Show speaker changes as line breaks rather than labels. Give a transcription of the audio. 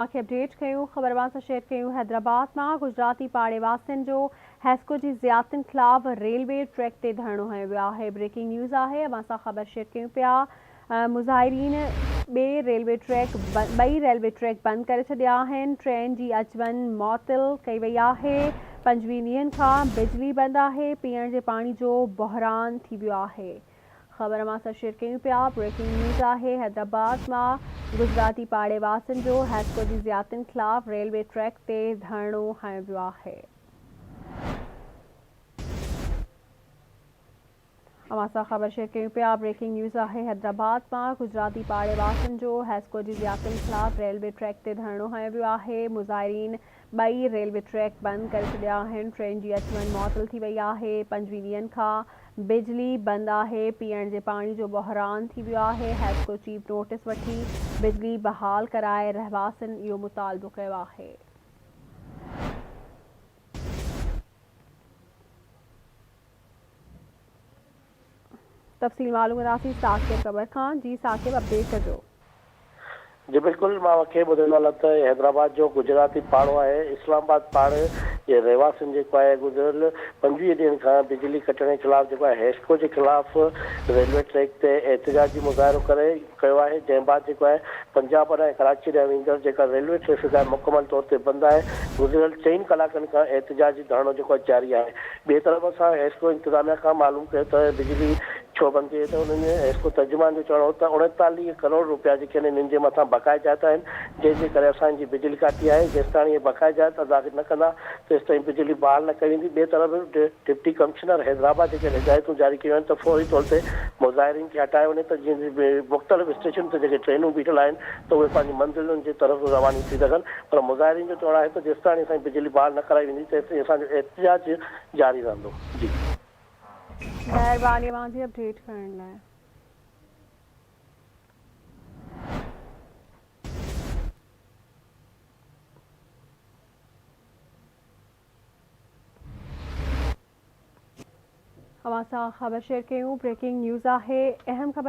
Update कयूं ख़बरवां सां share कयूं। हैदराबाद में गुजराती पाड़े वासियुनि जो हैस्को जी ज़ियादतियुनि ख़िलाफ़ रेलवे ट्रैक ते धरणो हयो वियो आहे। ब्रेकिंग न्यूज़ है, अवां सां ख़बर शेयर कयूं पिया। मुज़ाहिरीन ॿई रेलवे ट्रैक बंद करे छॾिया आहिनि। ट्रेन जी अचवञ मुअत्तल कई वई आहे। 25 ॾींहंनि खां बिजली बंद है। पीअण जे पाणी जो बहरान थी वियो आहे। ख़बर अवां सां शेयर कयूं पिया। ब्रेकिंग न्यूज़ है, हैदराबाद में गुजराती पाड़े वासियुनि जो हैस्को जी ज़ियादतियुनि ख़िलाफ़ रेलवे ट्रैक ते धरणो हयो वियो आहे। अवां सां ख़बर शेयर कयूं पिया। ब्रेकिंग न्यूज़ है, हैदराबाद में गुजराती पाड़े वासियुनि जो हैस्को जी ज़ियादतियुनि ख़िलाफ़ रेलवे ट्रैक ते धरणो हयो वियो आहे। मुज़ाहिरीन ॿई रेलवे ट्रैक बंद करे छॾिया आहिनि। ट्रेन जी अचवञ मुअत्तल थी वई आहे। 25 ॾींहंनि खां बिजली बंद है। पीअण जे पाणी जो बहरान थी वियो आहे। हैस्को चीफ नोटिस वठी बिजली बहाल कराए रहवासियुनि इहो मुतालबो कयो आहे। तफ़सील मालूम कंदासीं साकिब ख़बर खां। जी साकिब, अपडेट कजो।
जी बिल्कुल, मां मूंखे ॿुधण वाला त हैदराबाद जो गुजराती पाड़ो आहे इस्लामाबाद पाड़े जे रहवासियुनि जेको आहे गुज़िरियल 25 ॾींहंनि खां बिजली कटण जे ख़िलाफ़ जेको आहे हैस्को जे ख़िलाफ़ रेलवे ट्रैक ते एहतिजाजी मुज़ाहिरो कयो आहे। जंहिं बाद जेको आहे पंजाब ऐं कराची ॾे वेंदड़ जेका रेलवे ट्रैफ़िक आहे मुकमल तौर ते बंदि आहे। गुज़िरियल 4 कलाकनि खां एहतिजाजी धरणो जेको आहे जारी आहे। ॿिए तरफ़ असां हैस्को इंतिज़ामिया खां मालूम कयो त बिजली छो बंदि थिए, त उन्हनि हैस्को तर्जुमान जो चवणो हो त 39 करोड़ रुपया जेके आहिनि हिननि जे मथां बक़ाइदात आहिनि, जंहिंजे करे असांजी बिजली काटी आहे। जेसि ताईं इहे बक़ाइदात अदा न कंदा तेसि ताईं बिजली बहाल न कई वेंदी। ॿिए तरफ़ डिप्टी कमिश्नर हैदराबाद जेके हिदायतूं जारी कयूं आहिनि त फौरी तौर ते मुज़ाहिरीन खे हटायो वञे, त जीअं मुख़्तलिफ़ स्टेशन ते जेके ट्रेनूं बीठल आहिनि त उहे पंहिंजी मंज़िलुनि जी तरफ़ रवानी थी सघनि। पर मुज़ाहिरीन जो चवणो आहे त जेसि ताईं असांजी बिजली बहाल न कराई वेंदी तेसि ताईं असांजो एहतिजाज जारी रहंदो। जी
महिरबानी अवां जी अपडेट करण लाइ। अवां सां ख़बर शेयर कयूं। ब्रेकिंग न्यूज़ है, अहम ख़बर